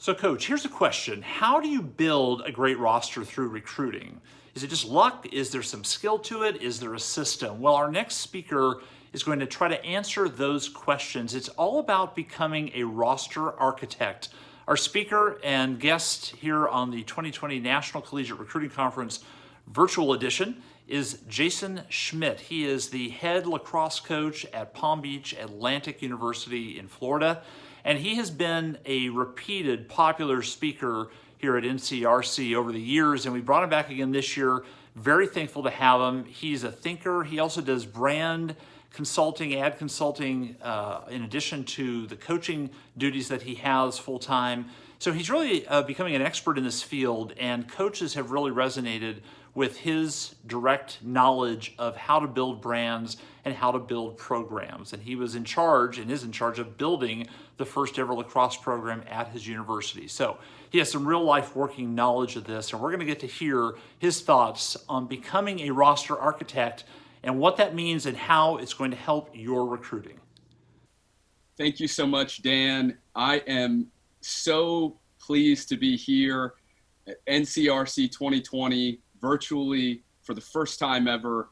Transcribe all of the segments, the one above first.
So, Coach, here's a question. How do you build a great roster through recruiting? Is it just luck? Is there some skill to it? Is there a system? Well, our next speaker is going to try to answer those questions. It's all about becoming a roster architect. Our speaker and guest here on the 2020 National Collegiate Recruiting Conference virtual edition is Jayson Schmidt. He is the head lacrosse coach at Palm Beach Atlantic University in Florida, and he has been a repeated popular speaker here at NCRC over the years, and we brought him back again this year. Very thankful to have him. He's a thinker. He also does brand consulting, ad consulting, in addition to the coaching duties that he has full-time. So he's really becoming an expert in this field, and coaches have really resonated with his direct knowledge of how to build brands and how to build programs. And he was in charge and is in charge of building the first ever lacrosse program at his university. So he has some real life working knowledge of this, and we're going to get to hear his thoughts on becoming a roster architect and what that means and how it's going to help your recruiting. Thank you so much, Dan. I am so pleased to be here at NCRC 2020 virtually for the first time ever.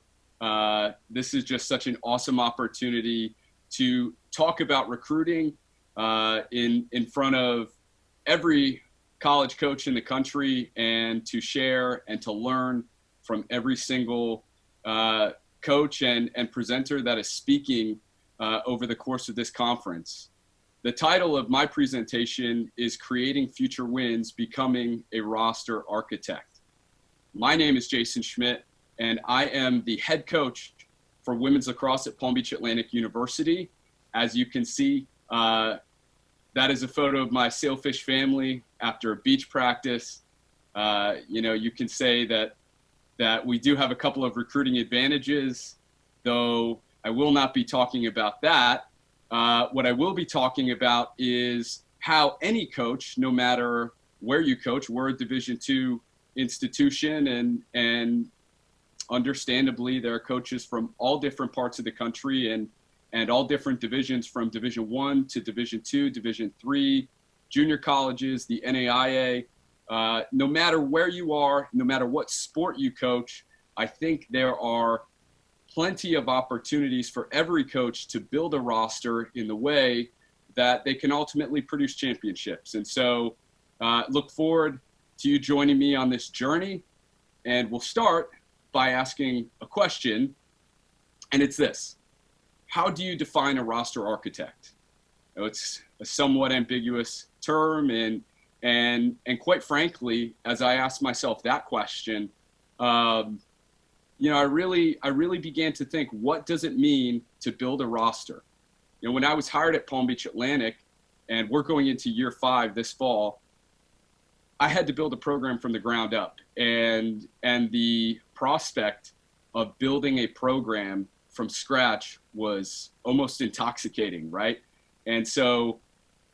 This is just such an awesome opportunity to talk about recruiting in front of every college coach in the country, and to share and to learn from every single coach and presenter that is speaking over the course of this conference. The title of my presentation is Creating Future Wins, Becoming a Roster Architect. My name is Jayson Schmidt, and I am the head coach for women's lacrosse at Palm Beach Atlantic University. As you can see, that is a photo of my sailfish family after a beach practice. You can say that we do have a couple of recruiting advantages, though I will not be talking about that. What I will be talking about is how any coach, no matter where you coach, we're a Division II institution, and understandably there are coaches from all different parts of the country and all different divisions, from Division I to Division II, Division III, junior colleges, the NAIA. No matter where you are, no matter what sport you coach, I think there are plenty of opportunities for every coach to build a roster in the way that they can ultimately produce championships. And so look forward to you joining me on this journey. And we'll start by asking a question, and it's this: how do you define a roster architect? It's a somewhat ambiguous term, and quite frankly, as I asked myself that question, I really began to think, what does it mean to build a roster? When I was hired at Palm Beach Atlantic, and we're going into year 5 this fall, I had to build a program from the ground up, and the prospect of building a program from scratch was almost intoxicating, right? And so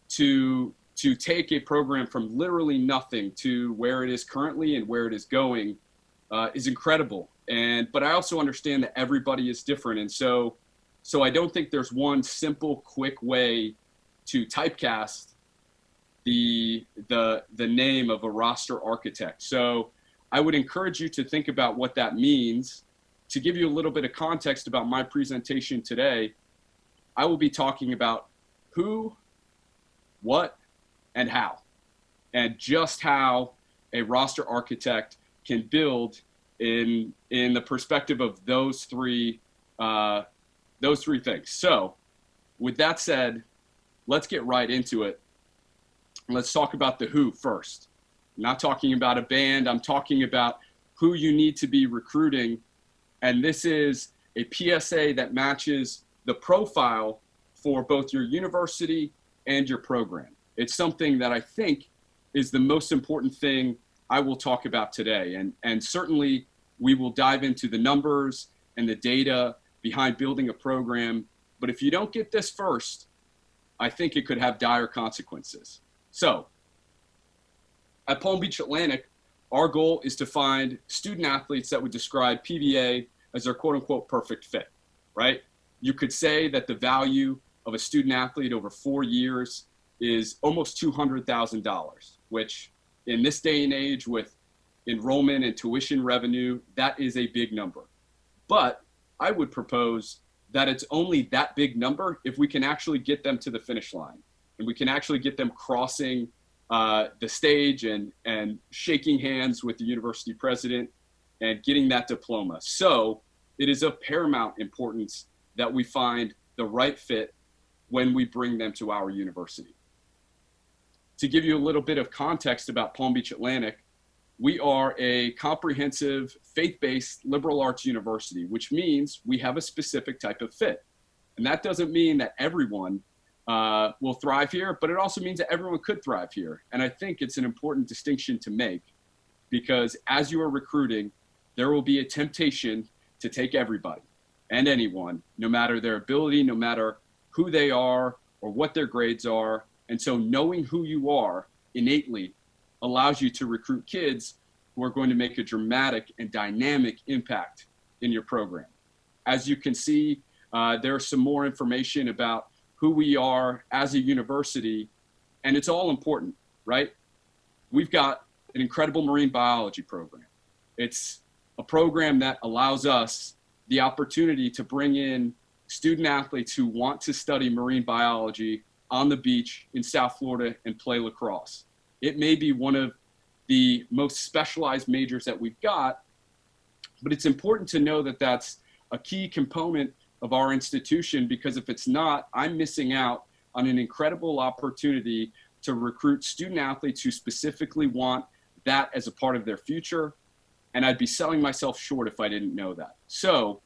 to take a program from literally nothing to where it is currently and where it is going is incredible. But I also understand that everybody is different, and so I don't think there's one simple, quick way to typecast the name of a roster architect. So I would encourage you to think about what that means. To give you a little bit of context about my presentation today, I will be talking about who, what, and how, and just how a roster architect can build in the perspective of those three things. So with that said, let's get right into it. Let's talk about the who first. I'm not talking about a band. I'm talking about who you need to be recruiting. And this is a PSA that matches the profile for both your university and your program. It's something that I think is the most important thing I will talk about today. And certainly we will dive into the numbers and the data behind building a program. But if you don't get this first, I think it could have dire consequences. So at Palm Beach Atlantic, our goal is to find student athletes that would describe PBA as their quote unquote perfect fit, right? You could say that the value of a student athlete over 4 years is almost $200,000, which in this day and age with enrollment and tuition revenue, that is a big number. But I would propose that it's only that big number if we can actually get them to the finish line and we can actually get them crossing the stage and shaking hands with the university president and getting that diploma. So it is of paramount importance that we find the right fit when we bring them to our university. To give you a little bit of context about Palm Beach Atlantic, we are a comprehensive faith-based liberal arts university, which means we have a specific type of fit. And that doesn't mean that everyone will thrive here, but it also means that everyone could thrive here. And I think it's an important distinction to make, because as you are recruiting, there will be a temptation to take everybody and anyone, no matter their ability, no matter who they are or what their grades are. And so knowing who you are innately allows you to recruit kids who are going to make a dramatic and dynamic impact in your program. As you can see, there's some more information about who we are as a university, and it's all important, right? We've got an incredible marine biology program. It's a program that allows us the opportunity to bring in student athletes who want to study marine biology on the beach in South Florida and play lacrosse. It may be one of the most specialized majors that we've got, but it's important to know that that's a key component of our institution, because if it's not, I'm missing out on an incredible opportunity to recruit student athletes who specifically want that as a part of their future. And I'd be selling myself short if I didn't know that. So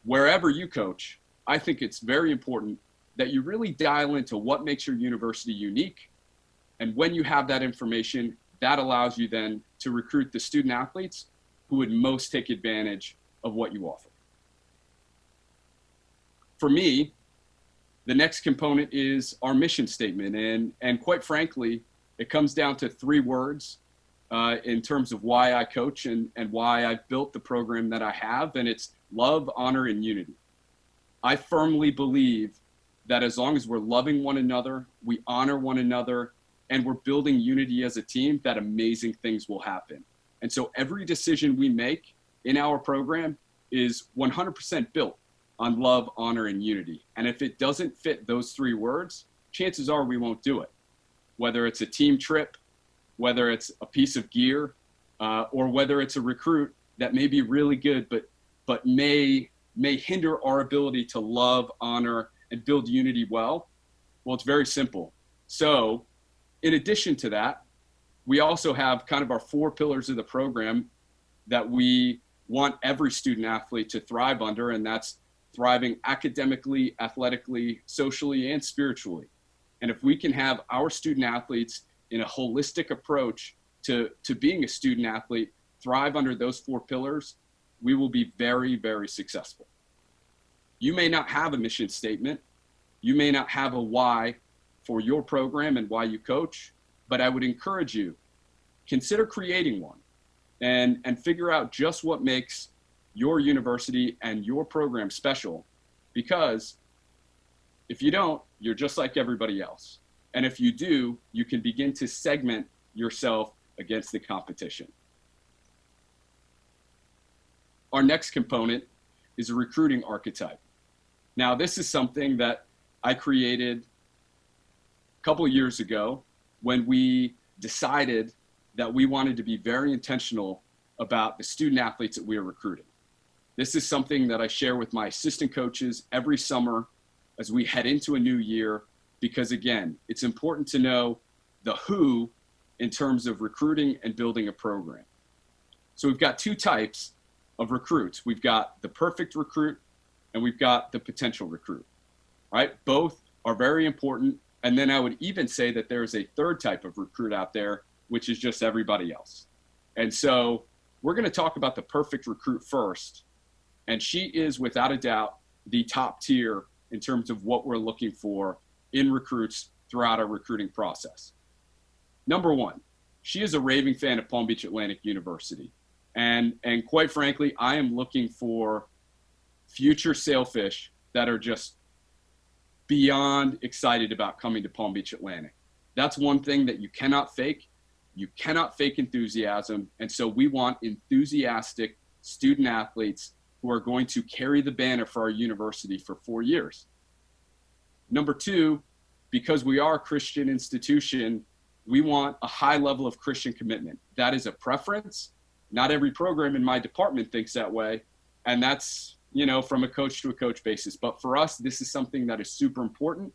wherever you coach, I think it's very important that you really dial into what makes your university unique. And when you have that information, that allows you then to recruit the student athletes who would most take advantage of what you offer. For me, the next component is our mission statement. And quite frankly, it comes down to 3 words in terms of why I coach and why I've built the program that I have, and it's love, honor, and unity. I firmly believe that as long as we're loving one another, we honor one another, and we're building unity as a team, that amazing things will happen. And so every decision we make in our program is 100% built on love, honor, and unity. And if it doesn't fit those 3 words, chances are we won't do it. Whether it's a team trip, whether it's a piece of gear, or whether it's a recruit that may be really good, but may hinder our ability to love, honor, and build unity well, it's very simple. So in addition to that, we also have kind of our 4 pillars of the program that we want every student athlete to thrive under, and that's thriving academically, athletically, socially, and spiritually. And if we can have our student athletes in a holistic approach to being a student athlete thrive under those 4 pillars, we will be very, very successful. You may not have a mission statement. You may not have a why for your program and why you coach, but I would encourage you, consider creating one and figure out just what makes your university and your program special, because if you don't, you're just like everybody else. And if you do, you can begin to segment yourself against the competition. Our next component is a recruiting archetype. Now, this is something that I created a couple of years ago when we decided that we wanted to be very intentional about the student athletes that we are recruiting. This is something that I share with my assistant coaches every summer as we head into a new year, because again, it's important to know the who in terms of recruiting and building a program. So we've got 2 types of recruits. We've got the perfect recruit and we've got the potential recruit. All right, both are very important. And then I would even say that there is a 3rd type of recruit out there, which is just everybody else. And so we're going to talk about the perfect recruit first. And she is without a doubt the top tier in terms of what we're looking for in recruits throughout our recruiting process. Number 1, she is a raving fan of Palm Beach Atlantic University. And quite frankly, I am looking for future sailfish that are just beyond excited about coming to Palm Beach Atlantic. That's one thing that you cannot fake. You cannot fake enthusiasm. And so we want enthusiastic student athletes who are going to carry the banner for our university for 4 years. Number two, because we are a Christian institution, we want a high level of Christian commitment. That is a preference. Not every program in my department thinks that way. And that's, from a coach to a coach basis. But for us, this is something that is super important.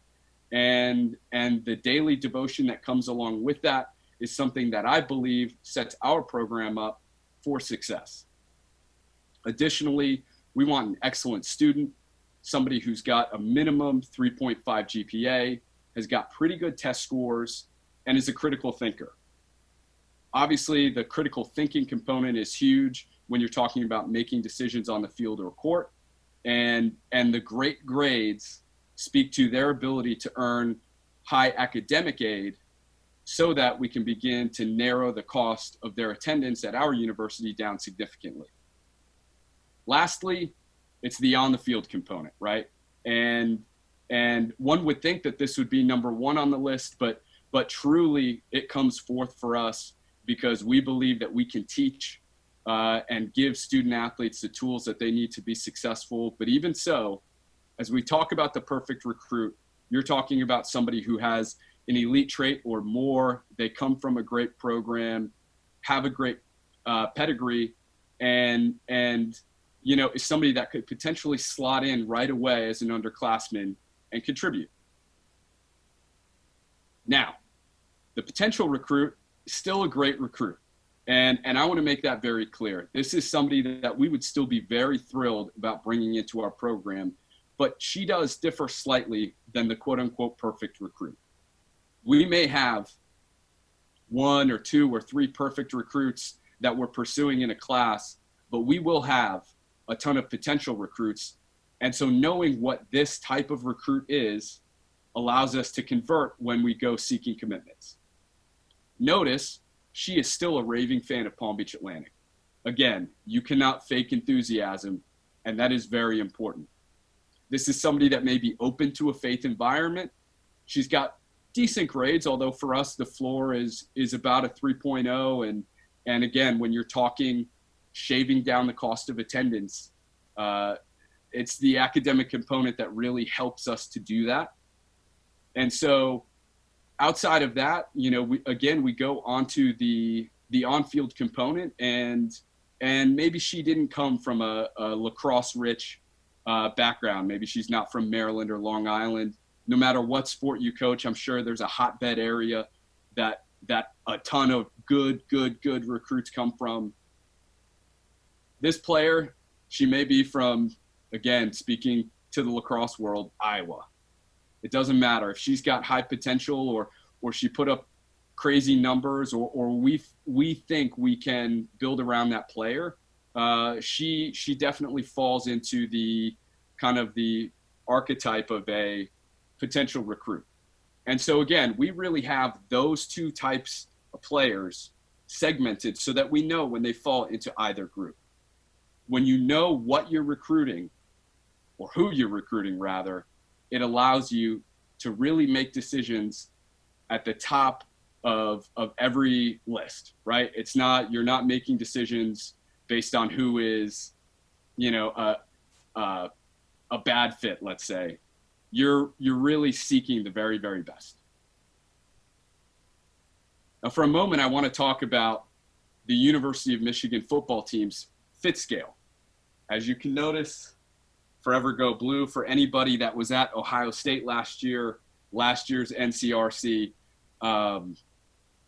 And the daily devotion that comes along with that is something that I believe sets our program up for success. Additionally, we want an excellent student, somebody who's got a minimum 3.5 GPA, has got pretty good test scores, and is a critical thinker. Obviously, the critical thinking component is huge when you're talking about making decisions on the field or court, and the great grades speak to their ability to earn high academic aid so that we can begin to narrow the cost of their attendance at our university down significantly. Lastly, it's the on the field component, right? And one would think that this would be number one on the list, but truly it comes forth for us because we believe that we can teach and give student athletes the tools that they need to be successful. But even so, as we talk about the perfect recruit, you're talking about somebody who has an elite trait or more. They come from a great program, have a great pedigree, and is somebody that could potentially slot in right away as an underclassman and contribute. Now, the potential recruit is still a great recruit. And I want to make that very clear. This is somebody that we would still be very thrilled about bringing into our program, but she does differ slightly than the quote unquote perfect recruit. We may have 1 or 2 or 3 perfect recruits that we're pursuing in a class, but we will have a ton of potential recruits. And so knowing what this type of recruit is allows us to convert when we go seeking commitments. Notice she is still a raving fan of Palm Beach Atlantic. Again, you cannot fake enthusiasm, and that is very important. This is somebody that may be open to a faith environment. She's got decent grades, although for us the floor is about a 3.0. And again, when you're talking shaving down the cost of attendance, it's the academic component that really helps us to do that. And so outside of that, we go onto the on-field component, and maybe she didn't come from a lacrosse-rich background. Maybe she's not from Maryland or Long Island. No matter what sport you coach, I'm sure there's a hotbed area that a ton of good recruits come from. This player, she may be from, again, speaking to the lacrosse world, Iowa. It doesn't matter if she's got high potential or she put up crazy numbers or we think we can build around that player. She definitely falls into the kind of the archetype of a potential recruit. And so again, we really have those 2 types of players segmented so that we know when they fall into either group. When you know what you're recruiting, or who you're recruiting rather, it allows you to really make decisions at the top of every list, right? You're not making decisions based on who is, a bad fit, let's say. You're really seeking the very, very best. Now, for a moment, I want to talk about the University of Michigan football team's fit scale. As you can notice, Forever Go Blue, for anybody that was at Ohio State last year's NCRC,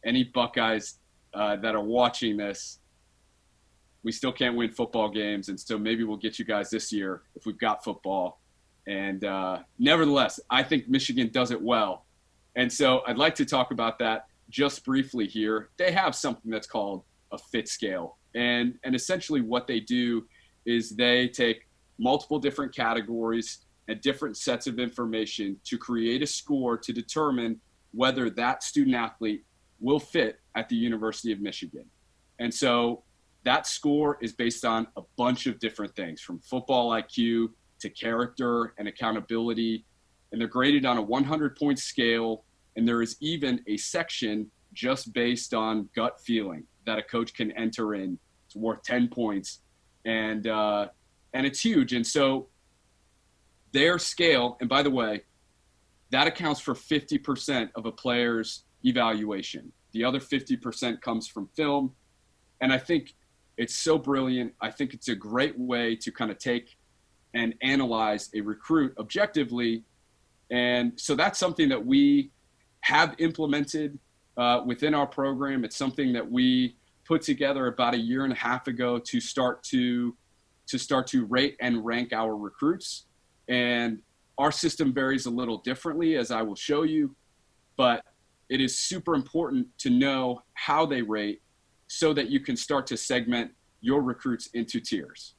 any Buckeyes that are watching this, we still can't win football games, and so maybe we'll get you guys this year if we've got football. And nevertheless, I think Michigan does it well. And so I'd like to talk about that just briefly here. They have something that's called a fit scale. And essentially what they do is they take multiple different categories and different sets of information to create a score to determine whether that student athlete will fit at the University of Michigan. And so that score is based on a bunch of different things, from football IQ to character and accountability and they're graded on a 100-point scale. And there is even a section just based on gut feeling that a coach can enter in. It's worth 10 points. And it's huge. And so their scale, and by the way, that accounts for 50% of a player's evaluation. The other 50% comes from film. And I think it's so brilliant. I think it's a great way to kind of take and analyze a recruit objectively. And so that's something that we have implemented within our program. It's something that we put together about a year and a half ago to start to rate and rank our recruits. And our system varies a little differently, as I will show you, but it is super important to know how they rate so that you can start to segment your recruits into tiers.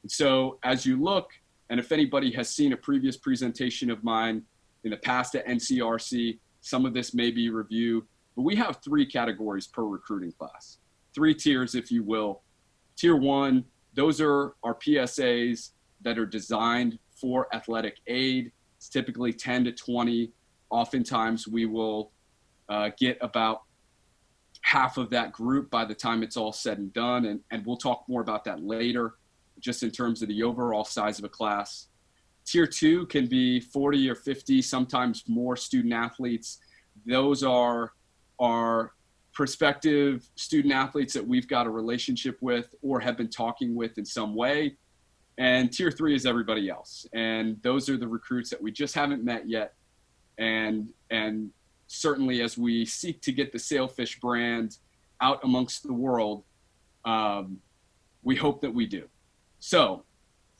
And so as you look, and if anybody has seen a previous presentation of mine in the past at NCRC, some of this may be review, but we have 3 categories per recruiting class, 3 tiers, if you will. Tier 1, those are our PSAs that are designed for athletic aid. It's typically 10 to 20. Oftentimes we will get about half of that group by the time it's all said and done. And we'll talk more about that later, just in terms of the overall size of a class. Tier 2 can be 40 or 50, sometimes more student athletes. Those are our prospective student athletes that we've got a relationship with or have been talking with in some way. And tier 3 is everybody else. And those are the recruits that we just haven't met yet. And certainly as we seek to get the Sailfish brand out amongst the world, we hope that we do. So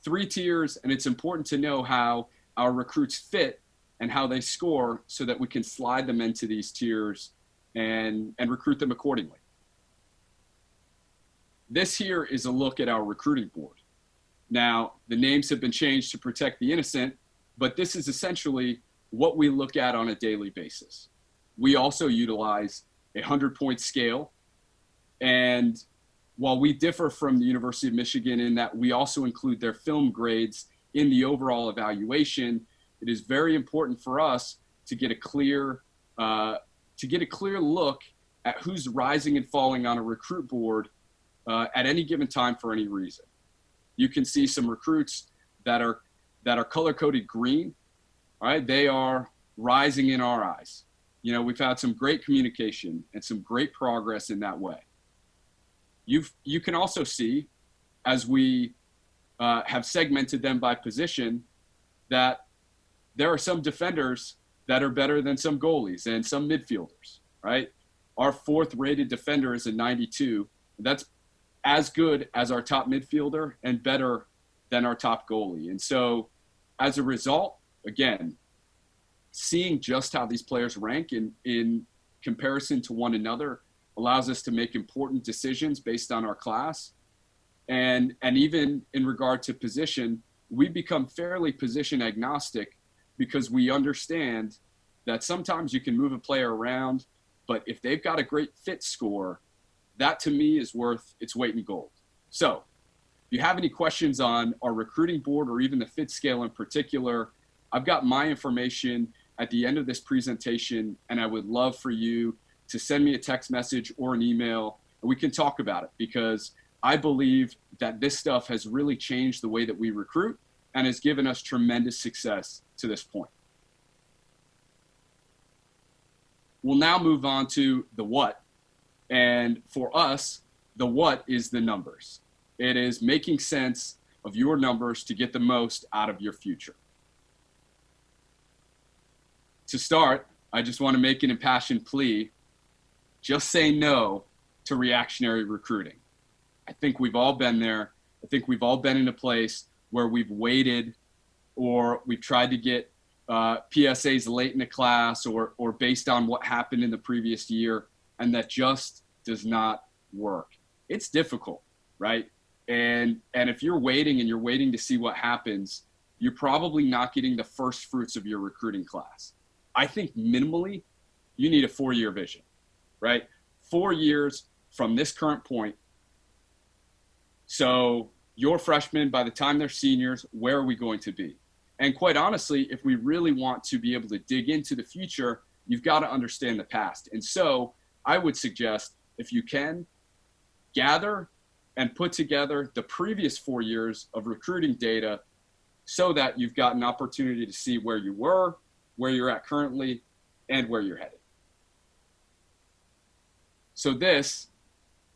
3 tiers, and it's important to know how our recruits fit and how they score so that we can slide them into these tiers and recruit them accordingly. This here is a look at our recruiting board. Now, the names have been changed to protect the innocent, but this is essentially what we look at on a daily basis. We also utilize a 100-point scale. And while we differ from the University of Michigan in that we also include their film grades in the overall evaluation, it is very important for us to get a clear look at who's rising and falling on a recruit board at any given time for any reason. You can see some recruits that are color-coded green. All right, they are rising in our eyes. You know, we've had some great communication and some great progress in that way. You can also see, as we have segmented them by position, that there are some defenders that are better than some goalies and some midfielders, right? Our 4th rated defender is a 92. That's as good as our top midfielder and better than our top goalie. And so as a result, again, seeing just how these players rank in comparison to one another allows us to make important decisions based on our class. And even in regard to position, we become fairly position agnostic because we understand that sometimes you can move a player around, but if they've got a great fit score, that to me is worth its weight in gold. So if you have any questions on our recruiting board or even the fit scale in particular, I've got my information at the end of this presentation, and I would love for you to send me a text message or an email, and we can talk about it, because I believe that this stuff has really changed the way that we recruit and has given us tremendous success to this point. We'll now move on to the what. And for us, the what is the numbers. It is making sense of your numbers to get the most out of your future. To start, I just want to make an impassioned plea. Just say no to reactionary recruiting. I think we've all been there. I think we've all been in a place where we've waited or we've tried to get PSAs late in the class or based on what happened in the previous year, and that just does not work. It's difficult, right? And if you're waiting and you're waiting to see what happens, you're probably not getting the first fruits of your recruiting class. I think minimally, you need a 4-year vision, right? 4 years from this current point. So your freshmen, by the time they're seniors, where are we going to be? And quite honestly, if we really want to be able to dig into the future, you've got to understand the past. And so I would suggest, if you can, gather and put together the previous 4 years of recruiting data so that you've got an opportunity to see where you were, where you're at currently, and where you're headed. So this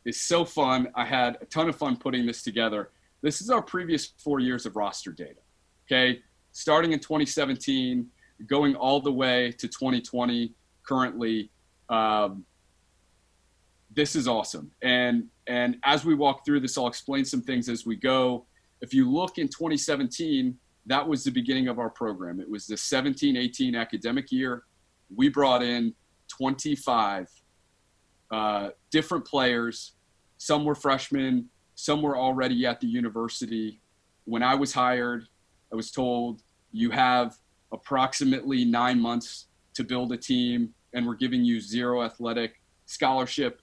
is so fun. I had a ton of fun putting this together. This is our previous 4 years of roster data, okay? Starting in 2017, going all the way to 2020 currently. This is awesome. And as we walk through this, I'll explain some things as we go. If you look in 2017, that was the beginning of our program. It was the 17-18 academic year. We brought in 25 different players. Some were freshmen, some were already at the university. When I was hired, I was told, you have approximately 9 months to build a team, and we're giving you 0 athletic scholarship.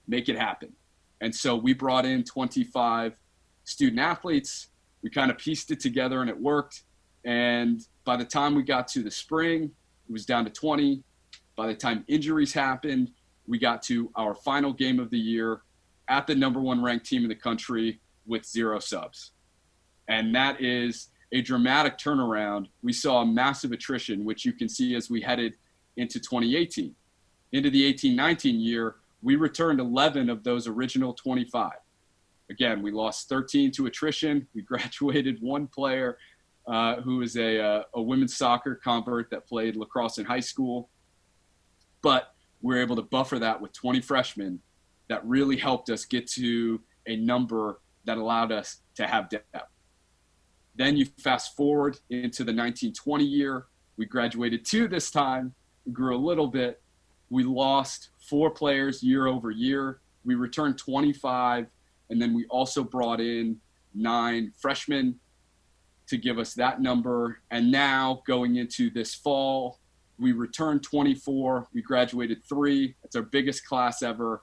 Make it happen. And so we brought in 25 student athletes. We kind of pieced it together, and it worked. And by the time we got to the spring, it was down to 20. By the time injuries happened, we got to our final game of the year at the #1 ranked team in the country with 0 subs. And that is a dramatic turnaround. We saw a massive attrition, which you can see as we headed into 2018. Into the 18-19 year, we returned 11 of those original 25. Again, we lost 13 to attrition. We graduated 1 player who is a women's soccer convert that played lacrosse in high school. But we were able to buffer that with 20 freshmen that really helped us get to a number that allowed us to have depth. Then you fast forward into the 19-20 year. We graduated 2 this time. We grew a little bit. We lost 4 players year over year. We returned 25, and then we also brought in 9 freshmen to give us that number. And now going into this fall, we returned 24. We graduated 3. That's our biggest class ever.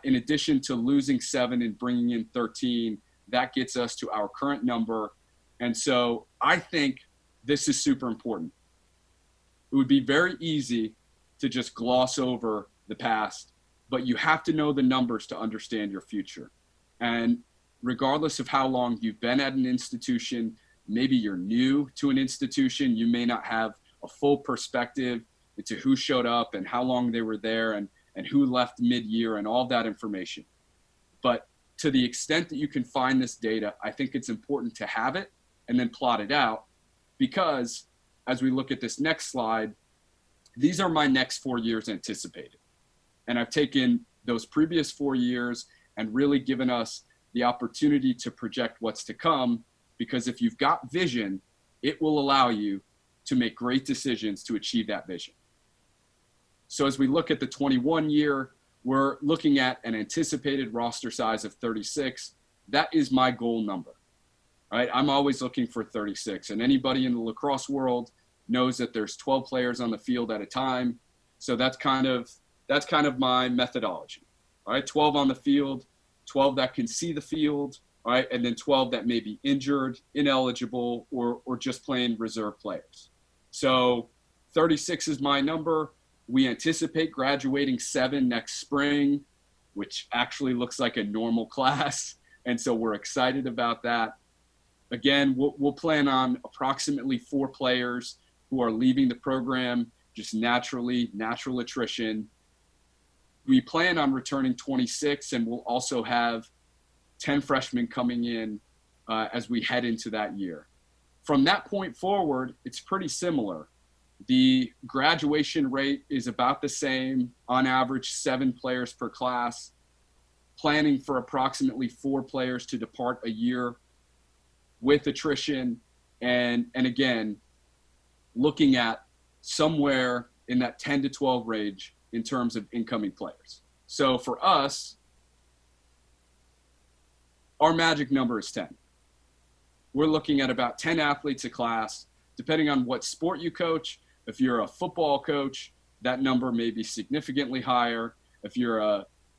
In addition to losing 7 and bringing in 13, that gets us to our current number. And so I think this is super important. It would be very easy to just gloss over the past, but you have to know the numbers to understand your future. And regardless of how long you've been at an institution, maybe you're new to an institution, you may not have a full perspective into who showed up and how long they were there and who left mid-year and all that information. But to the extent that you can find this data, I think it's important to have it and then plot it out, because as we look at this next slide, these are my next 4 years anticipated. And I've taken those previous 4 years and really given us the opportunity to project what's to come, because if you've got vision, it will allow you to make great decisions to achieve that vision. So as we look at the 21 year, we're looking at an anticipated roster size of 36. That is my goal number. Right? I'm always looking for 36, and anybody in the lacrosse world knows that there's 12 players on the field at a time. So that's kind of my methodology. All right, 12 on the field, 12 that can see the field, all right, and then 12 that may be injured, ineligible, or just plain reserve players. So 36 is my number. We anticipate graduating 7 next spring, which actually looks like a normal class, and so we're excited about that. Again, we'll plan on approximately 4 players who are leaving the program, just natural attrition. We plan on returning 26, and we'll also have 10 freshmen coming in as we head into that year. From that point forward, it's pretty similar. The graduation rate is about the same, on average 7 players per class, planning for approximately 4 players to depart a year with attrition, and again, looking at somewhere in that 10 to 12 range in terms of incoming players. So for us, our magic number is 10. We're looking at about 10 athletes a class, depending on what sport you coach. If you're a football coach, that number may be significantly higher. If you're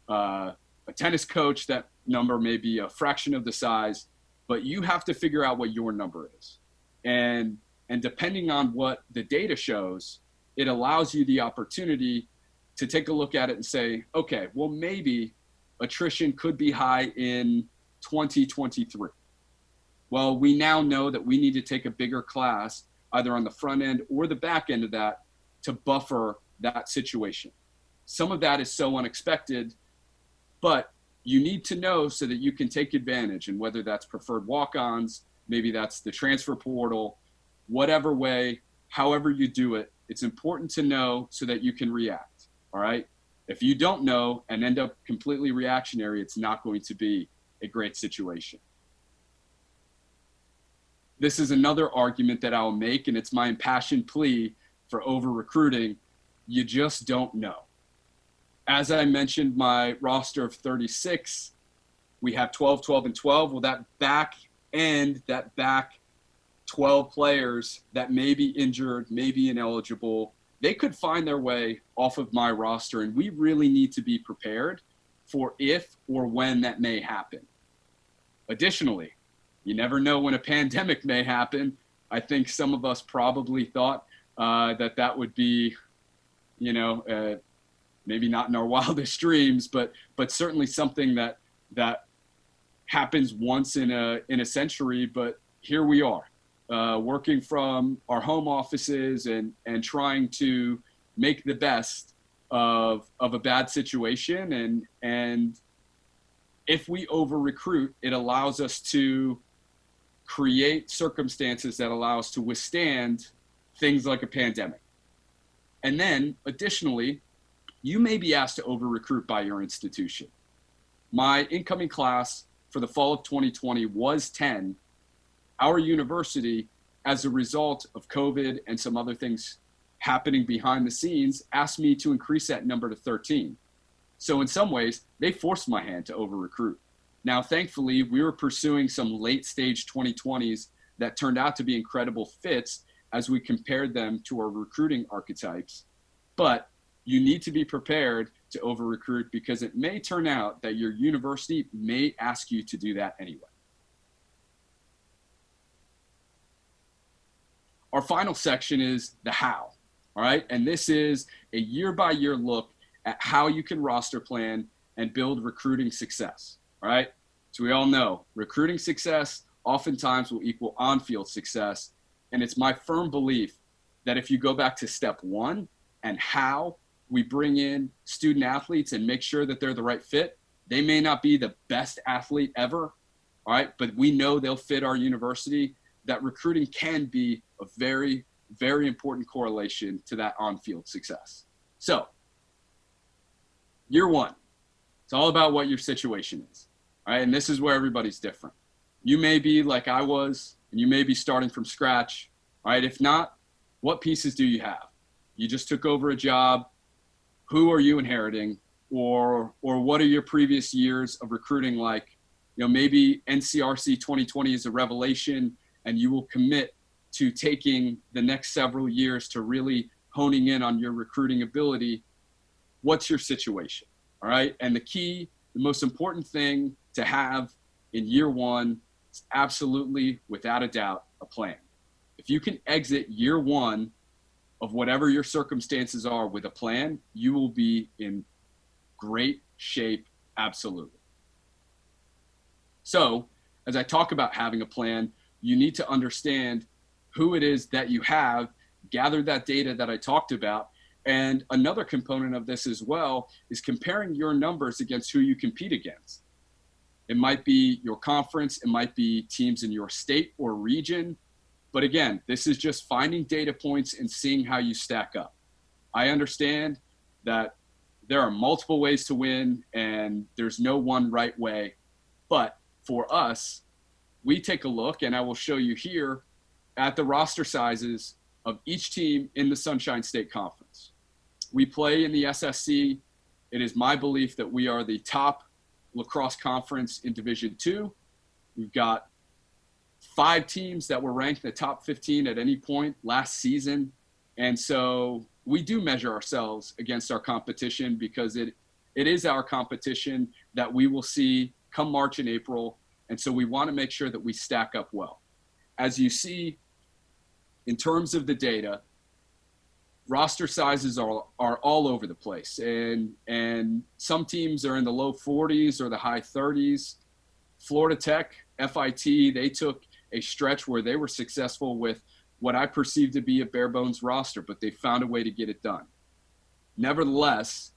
a tennis coach, that number may be a fraction of the size. But you have to figure out what your number is. And And depending on what the data shows, it allows you the opportunity to take a look at it and say, okay, well, maybe attrition could be high in 2023. Well, we now know that we need to take a bigger class, either on the front end or the back end of that, to buffer that situation. Some of that is so unexpected, but you need to know so that you can take advantage, and whether that's preferred walk-ons, maybe that's the transfer portal, whatever way, however you do it, it's important to know so that you can react, all right? If you don't know and end up completely reactionary, it's not going to be a great situation. This is another argument that I'll make, and it's my impassioned plea for over-recruiting. You just don't know. As I mentioned, my roster of 36, we have 12, 12, and 12. Well, that back 12 players that may be injured, may be ineligible, they could find their way off of my roster, and we really need to be prepared for if or when that may happen. Additionally, you never know when a pandemic may happen. I think some of us probably thought that would be, maybe not in our wildest dreams, but certainly something that happens once in a century. But here we are, working from our home offices and trying to make the best of a bad situation. And if we over recruit, it allows us to create circumstances that allow us to withstand things like a pandemic. And then additionally, you may be asked to over recruit by your institution. My incoming class for the fall of 2020 was 10. Our university, as a result of COVID and some other things happening behind the scenes, asked me to increase that number to 13. So in some ways, they forced my hand to over recruit. Now, thankfully, we were pursuing some late stage 2020s that turned out to be incredible fits as we compared them to our recruiting archetypes. But you need to be prepared to over recruit, because it may turn out that your university may ask you to do that anyway. Our final section is the how, all right? And this is a year-by-year look at how you can roster plan and build recruiting success, all right? So we all know recruiting success oftentimes will equal on-field success. And it's my firm belief that if you go back to step one and how we bring in student athletes and make sure that they're the right fit, they may not be the best athlete ever, all right? But we know they'll fit our university, that recruiting can be a very, very important correlation to that on-field success. So year one, it's all about what your situation is, all right? And this is where everybody's different. You may be like I was, and you may be starting from scratch, all right? If not, what pieces do you have? You just took over a job. Who are you inheriting? Or what are your previous years of recruiting like? Maybe NCRC 2020 is a revelation, and you will commit to taking the next several years to really honing in on your recruiting ability. What's your situation, all right? And the most important thing to have in year one is absolutely, without a doubt, a plan. If you can exit year one of whatever your circumstances are with a plan, you will be in great shape, absolutely. So, as I talk about having a plan, you need to understand who it is that you have, gather that data that I talked about. And another component of this as well is comparing your numbers against who you compete against. It might be your conference, it might be teams in your state or region. But again, this is just finding data points and seeing how you stack up. I understand that there are multiple ways to win and there's no one right way. But for us, we take a look, and I will show you here, at the roster sizes of each team in the Sunshine State Conference. We play in the SSC. It is my belief that we are the top lacrosse conference in Division II. We've got 5 teams that were ranked in the top 15 at any point last season. And so we do measure ourselves against our competition, because it is our competition that we will see come March and April. And so we want to make sure that we stack up well. As you see in terms of the data, roster sizes are all over the place. And some teams are in the low 40s or the high 30s. Florida Tech, FIT, they took a stretch where they were successful with what I perceive to be a bare bones roster, but they found a way to get it done. Nevertheless,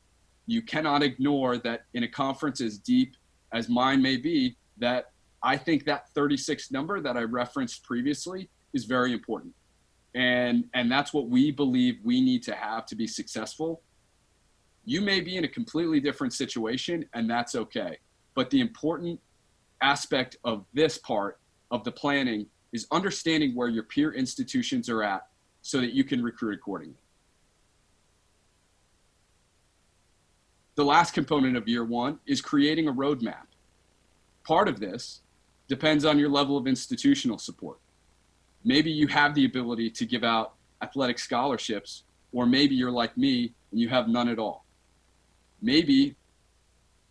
you cannot ignore that in a conference as deep as mine may be, that I think that 36 number that I referenced previously is very important. And that's what we believe we need to have to be successful. You may be in a completely different situation, and that's okay. But the important aspect of this part of the planning is understanding where your peer institutions are at so that you can recruit accordingly. The last component of year one is creating a roadmap. Part of this depends on your level of institutional support. Maybe you have the ability to give out athletic scholarships, or maybe you're like me and you have none at all. Maybe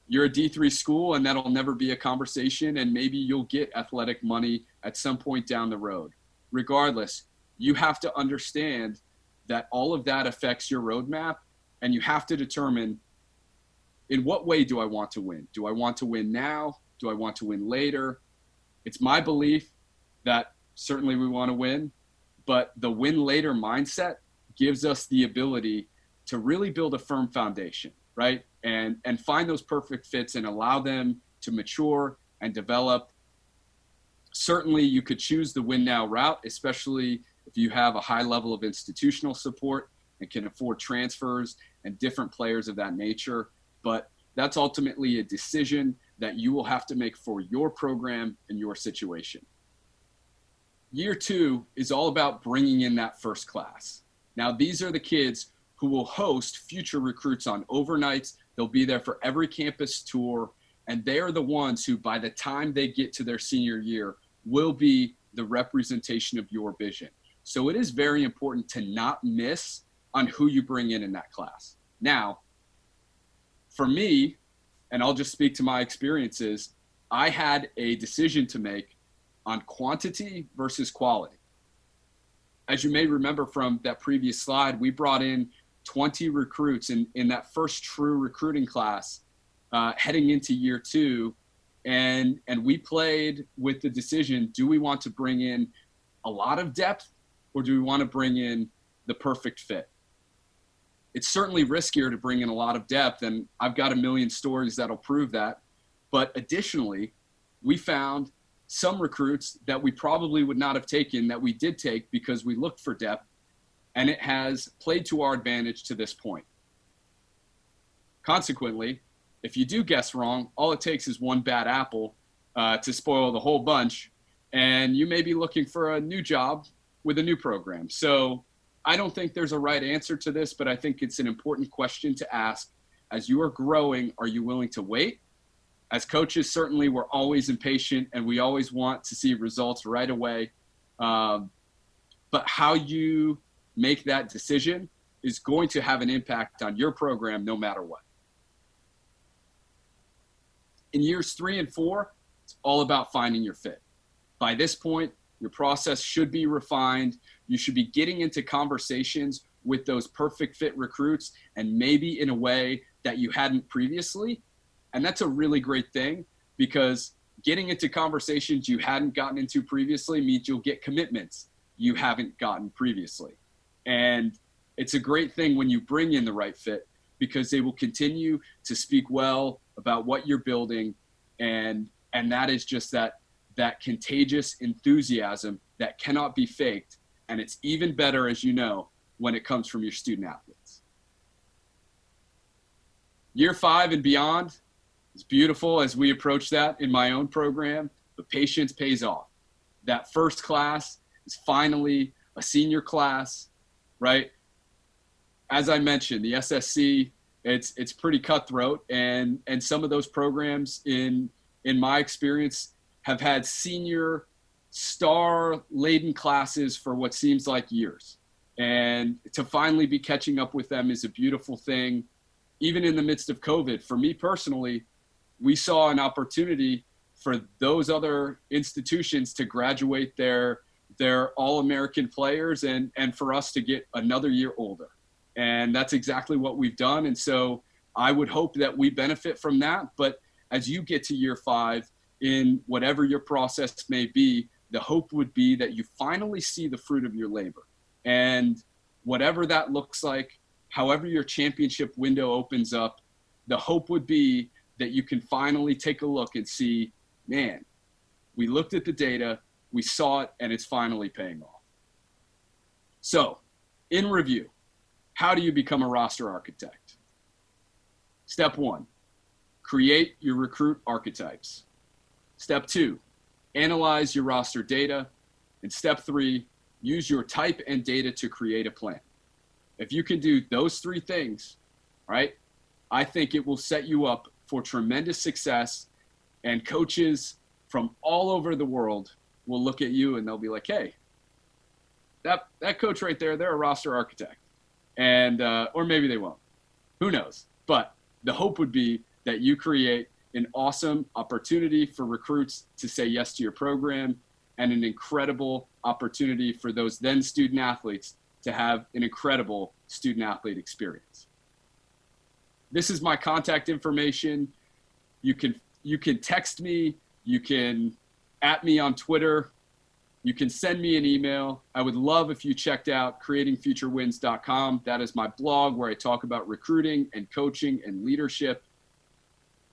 you're a D3 school and that'll never be a conversation, and maybe you'll get athletic money at some point down the road. Regardless, you have to understand that all of that affects your roadmap, and you have to determine, in what way do I want to win? Do I want to win now? Do I want to win later? It's my belief that certainly we want to win, but the win later mindset gives us the ability to really build a firm foundation, right? And find those perfect fits and allow them to mature and develop. Certainly you could choose the win now route, especially if you have a high level of institutional support and can afford transfers and different players of that nature. But that's ultimately a decision that you will have to make for your program and your situation. Year two is all about bringing in that first class. Now, these are the kids who will host future recruits on overnights. They'll be there for every campus tour, and they are the ones who, by the time they get to their senior year, will be the representation of your vision. So it is very important to not miss on who you bring in that class. Now, for me, and I'll just speak to my experiences, I had a decision to make on quantity versus quality. As you may remember from that previous slide, we brought in 20 recruits in that first true recruiting class heading into year two. And we played with the decision, do we want to bring in a lot of depth, or do we want to bring in the perfect fit? It's certainly riskier to bring in a lot of depth, and I've got a million stories that'll prove that. But additionally, we found some recruits that we probably would not have taken that we did take because we looked for depth, and it has played to our advantage to this point. Consequently, if you do guess wrong, all it takes is one bad apple to spoil the whole bunch, and you may be looking for a new job with a new program. So I don't think there's a right answer to this, but I think it's an important question to ask. As you are growing, are you willing to wait? As coaches, certainly we're always impatient and we always want to see results right away. But how you make that decision is going to have an impact on your program no matter what. In years 3 and 4, it's all about finding your fit. By this point, your process should be refined. You should be getting into conversations with those perfect fit recruits, and maybe in a way that you hadn't previously. And that's a really great thing, because getting into conversations you hadn't gotten into previously means you'll get commitments you haven't gotten previously. And it's a great thing when you bring in the right fit, because they will continue to speak well about what you're building. And that is just that contagious enthusiasm that cannot be faked. And it's even better, as you know, when it comes from your student athletes. Year 5 and beyond is beautiful as we approach that in my own program, but patience pays off. That first class is finally a senior class, right? As I mentioned, the SSC, it's pretty cutthroat, and some of those programs in my experience have had senior star-laden classes for what seems like years. And to finally be catching up with them is a beautiful thing. Even in the midst of COVID, for me personally, we saw an opportunity for those other institutions to graduate their they're All-American players and for us to get another year older. And that's exactly what we've done. And so I would hope that we benefit from that. But as you get to year 5, in whatever your process may be, the hope would be that you finally see the fruit of your labor. And whatever that looks like, however your championship window opens up, the hope would be that you can finally take a look and see, man, we looked at the data, we saw it, and it's finally paying off. So, in review, how do you become a roster architect? Step 1, create your recruit archetypes. Step 2, analyze your roster data. And step 3, use your type and data to create a plan. If you can do those 3 things, right, I think it will set you up for tremendous success, and coaches from all over the world will look at you and they'll be like, hey, that coach right there, they're a roster architect. And, or maybe they won't. Who knows? But the hope would be that you create an awesome opportunity for recruits to say yes to your program, and an incredible opportunity for those then student athletes to have an incredible student athlete experience. This is my contact information. You can text me, you can @ me on Twitter, you can send me an email. I would love if you checked out creatingfuturewins.com. That is my blog where I talk about recruiting and coaching and leadership.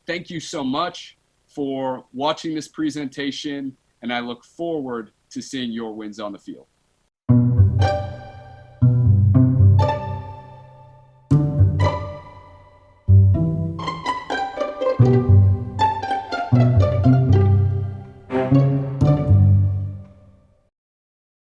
Thank you so much for watching this presentation, and I look forward to seeing your wins on the field.